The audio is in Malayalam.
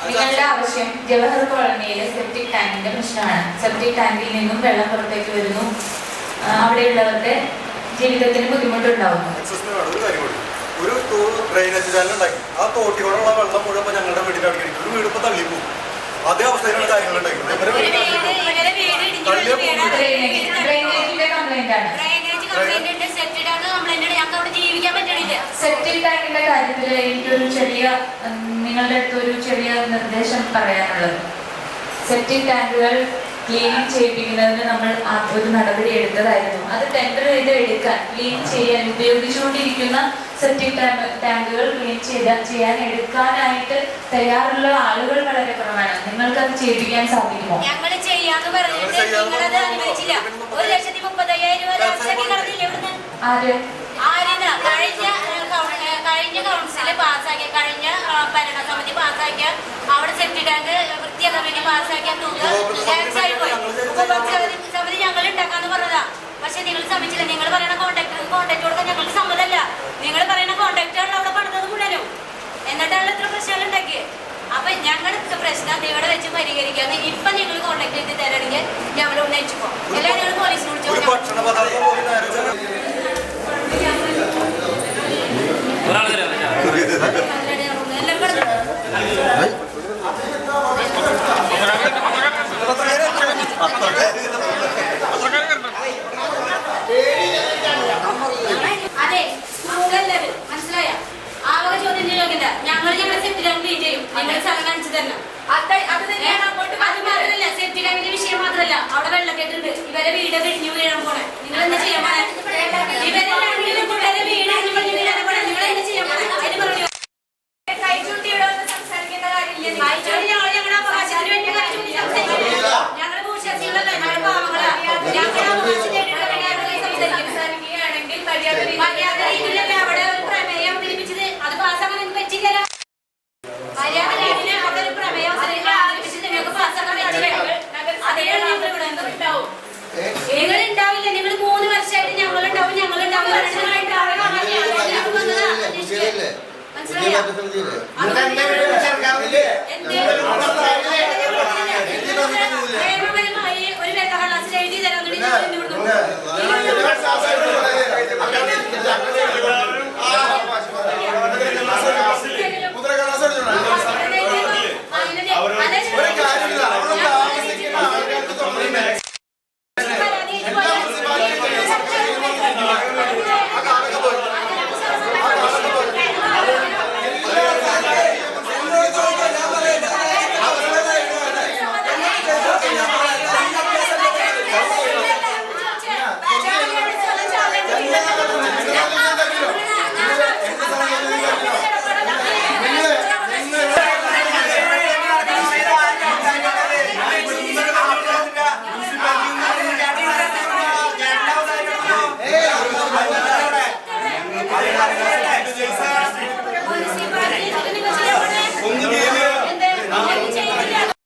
നിങ്ങളുടെ ആവശ്യം ജവഹർ കോളനിയിലെ സെപ്റ്റിക് ടാങ്കിന്റെ പ്രശ്നമാണ്. സെപ്റ്റിക് ടാങ്കിൽ നിന്നും വെള്ളം പുറത്തേക്ക് വരുന്നു. അവിടെയുള്ളവരുടെ ജീവിതത്തിന് ബുദ്ധിമുട്ടുണ്ടാവുന്നു. ഒരു ഡ്രെയിനേജ് ചാനൽ ഉണ്ടാക്കി ആ തോട്ടിയോടുള്ള വെള്ളം മുഴുവൻ ഞങ്ങളുടെ വീടിന്റെ അടുക്കിരിക്കും. ഒരു വീട് ഇപ്പൊ തള്ളിപ്പോകും. അതേ അവസ്ഥയിലാണ് കാര്യങ്ങൾ ഉണ്ടാക്കുന്നത്. സെപ്റ്റിക് ടാങ്കിന്റെ കാര്യത്തിൽ എനിക്കൊരു നിങ്ങളുടെ അടുത്ത് ഒരു ചെറിയ നിർദ്ദേശം പറയാനുള്ളത്. സെപ്റ്റിക് ടാങ്കുകൾ ക്ലീൻ ചെയ്യിപ്പിക്കുന്നതിന് നമ്മൾ ഒരു നടപടി എടുത്തതായിരുന്നു. അത് ടെൻഡർ ചെയ്ത് എടുക്കാൻ ക്ലീൻ ചെയ്യാൻ ഉപയോഗിച്ചുകൊണ്ടിരിക്കുന്ന സെപ്റ്റിക് ടാങ്കുകൾ ക്ലീൻ ചെയ്യാൻ എടുക്കാനായിട്ട് തയ്യാറുള്ള ആളുകൾ വളരെ കുറവാണ്. നിങ്ങൾക്ക് അത് ചെയ്യിപ്പിക്കാൻ സാധിക്കുമോ? ഞങ്ങൾ ചെയ്യാന്ന് പറഞ്ഞിട്ട് നിങ്ങളത് അനുവദിച്ചില്ല. 1,35,000 കഴിഞ്ഞ കൗൺസില് പാസ്സാക്കിയ കഴിഞ്ഞ ഭരണസമിതി പാസ്സാക്കിയ അവിടെ സെപ്റ്റിക് ടാങ്ക് വൃത്തിയാക്കാൻ വേണ്ടി പാസ്സാക്കിയ തുക ടാക്സായി പോയി. സമിതി ഞങ്ങൾ ഉണ്ടാക്കാന്ന് പറഞ്ഞതാ. പക്ഷെ നിങ്ങൾ ശ്രമിച്ചില്ല. നിങ്ങൾ പറയുന്ന കോൺടാക്ട് കൊടുക്കാൻ ഞങ്ങൾക്ക് സമ്മതമല്ല. നിങ്ങൾ പറയുന്ന കോൺടാക്റ്റാണ് അവിടെ പണിതത് മുഴുവനും. എന്നിട്ടാണ് ഇത്ര പ്രശ്നങ്ങൾ ഉണ്ടാക്കിയത്. അപ്പൊ ഞങ്ങൾക്ക് പ്രശ്നം ഇവിടെ വെച്ച് പരിഹരിക്കാന്ന് ഇപ്പൊ നിങ്ങൾ കോൺടാക്ട് ചെയ്ത് തരണമെങ്കിൽ ഞങ്ങൾ ഉന്നയിച്ചു പോകും. എല്ലാവരും നിങ്ങൾ പോലീസിന് വിളിച്ചോ.